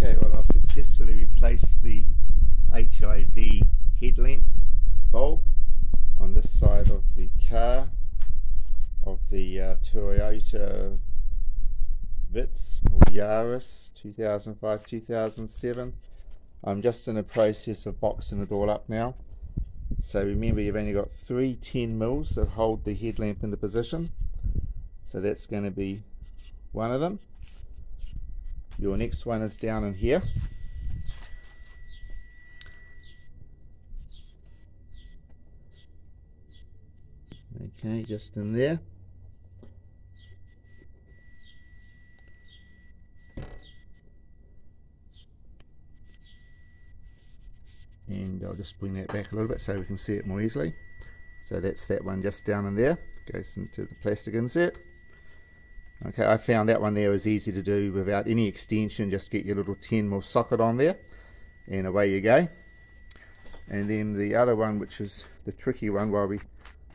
Okay, well, I've successfully replaced the HID headlamp bulb on this side of the car of the Toyota Vitz or Yaris 2005-2007. I'm just in the process of boxing it all up now. So remember, you've only got 3 10mm that hold the headlamp into position. So that's going to be one of them. Your next one is down in here. Okay, just in there. And I'll just bring that back a little bit so we can see it more easily. So that's that one just down in there. Goes into the plastic insert. Okay, I found that one there was easy to do without any extension. Just get your little 10mm socket on there and away you go. And then the other one, which is the tricky one, well,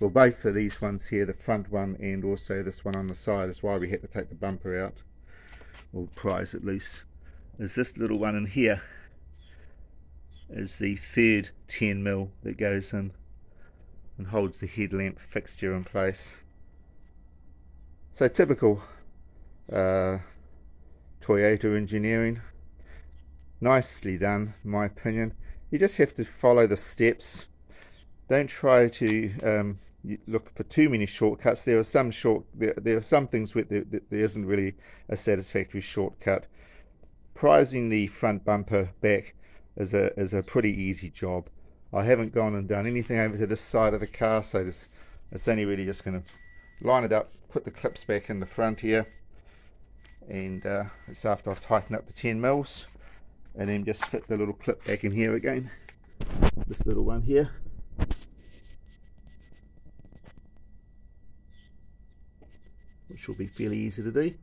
both of these ones here, the front one and also this one on the side, is why we had to take the bumper out or prise it loose, is this little one in here is the third 10mm that goes in and holds the headlamp fixture in place. So typical Toyota engineering, nicely done in my opinion. You just have to follow the steps. Don't try to look for too many shortcuts. There are some things where there isn't really a satisfactory shortcut. Prising the front bumper back is a pretty easy job. I haven't gone and done anything over to this side of the car, so it's only really just going to line it up, put the clips back in the front here, and it's after I've tightened up the 10mm, and then just fit the little clip back in here again, this little one here. Which will be fairly easy to do.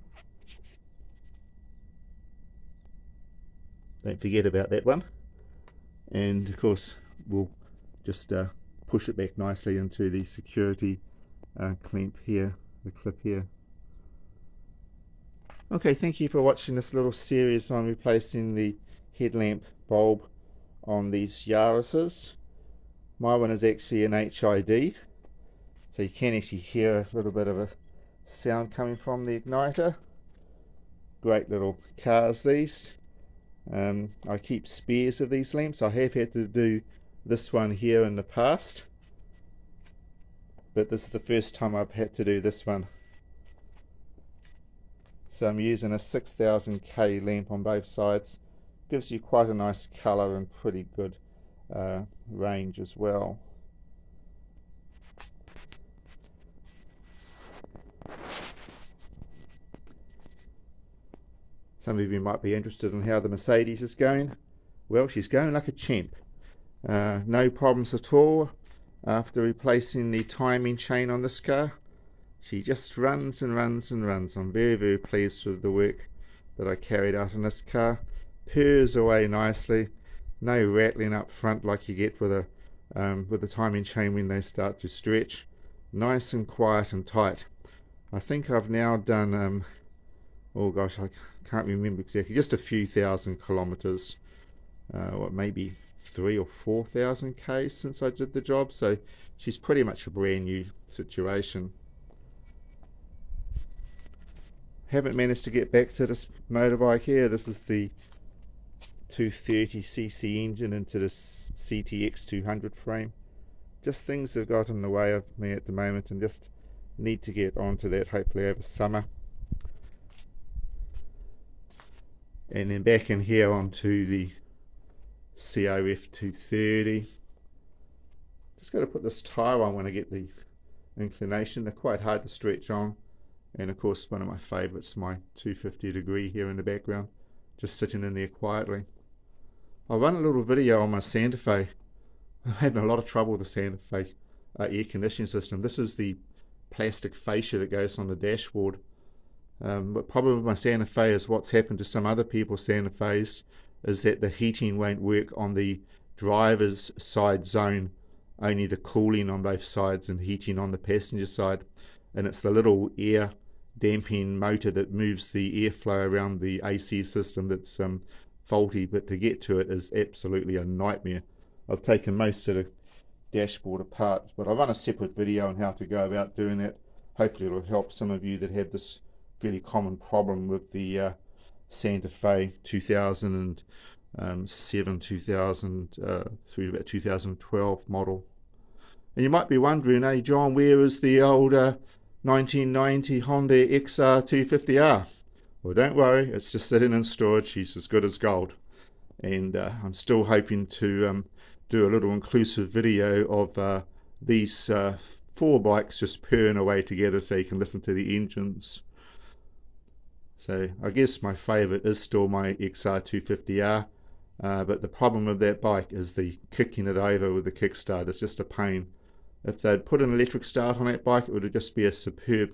Don't forget about that one. And of course we'll just push it back nicely into the security clamp here, the clip here. Okay, thank you for watching this little series on replacing the headlamp bulb on these Yarises. My one is actually an HID, so you can actually hear a little bit of a sound coming from the igniter. Great little cars these. I keep spares of these lamps. I have had to do this one here in the past, but this is the first time I've had to do this one. So I'm using a 6000K lamp on both sides. Gives you quite a nice colour and pretty good range as well. Some of you might be interested in how the Mercedes is going. Well, she's going like a champ. No problems at all after replacing the timing chain on this car. She just runs and runs and runs. I'm very, very pleased with the work that I carried out in this car. Purrs away nicely. No rattling up front like you get with the timing chain when they start to stretch. Nice and quiet and tight. I think I've now done oh gosh, I can't remember exactly, just a few thousand kilometers, what, maybe 3,000 or 4,000 k's since I did the job, so she's pretty much a brand new situation. Haven't managed to get back to this motorbike here. This is the 230cc engine into this CTX 200 frame. Just things have got in the way of me at the moment, and just need to get onto that hopefully over summer. And then back in here onto the COF 230. Just got to put this tyre on when I get the inclination. They're quite hard to stretch on. And of course one of my favourites, my 250 degree here in the background, just sitting in there quietly. I'll run a little video on my Santa Fe. I'm having a lot of trouble with the Santa Fe air conditioning system. This is the plastic fascia that goes on the dashboard. But problem with my Santa Fe is what's happened to some other people's Santa Fe's is that the heating won't work on the driver's side zone, only the cooling on both sides and heating on the passenger side. And it's the little air damping motor that moves the airflow around the AC system that's faulty, but to get to it is absolutely a nightmare. I've taken most of the dashboard apart, but I'll run a separate video on how to go about doing that. Hopefully it'll help some of you that have this fairly common problem with the Santa Fe 2007, 2000 through about 2012 model. And you might be wondering, hey John, where is the old 1990 Honda XR250R? Well, don't worry, it's just sitting in storage. She's as good as gold. And I'm still hoping to do a little inclusive video of these 4 bikes just purring away together so you can listen to the engines. So I guess my favourite is still my XR250R, but the problem with that bike is the kicking it over with the kickstart. It's just a pain. If they'd put an electric start on that bike, it would just be a superb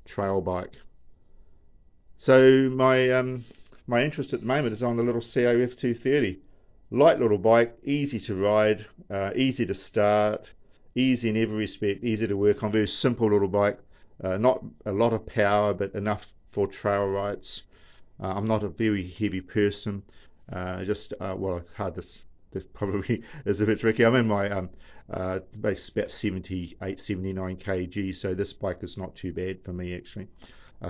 trail bike. So my interest at the moment is on the little COF 230. Light little bike, easy to ride, easy to start, easy in every respect, easy to work on. Very simple little bike. Not a lot of power, but enough for trail rides. I'm not a very heavy person. Well, hard this probably is a bit tricky. I'm in my base about 78, 79 kg, so this bike is not too bad for me actually,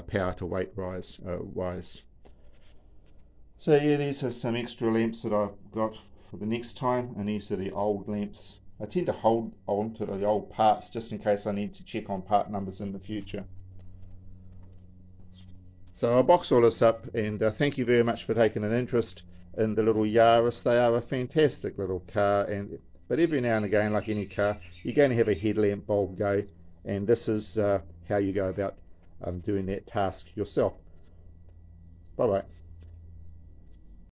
power to weight wise. So yeah, these are some extra lamps that I've got for the next time, and these are the old lamps. I tend to hold on to the old parts just in case I need to check on part numbers in the future. So I'll box all this up, and thank you very much for taking an interest in the little Yaris. They are a fantastic little car, but every now and again, like any car, you're going to have a headlamp bulb go, and this is how you go about doing that task yourself. Bye bye.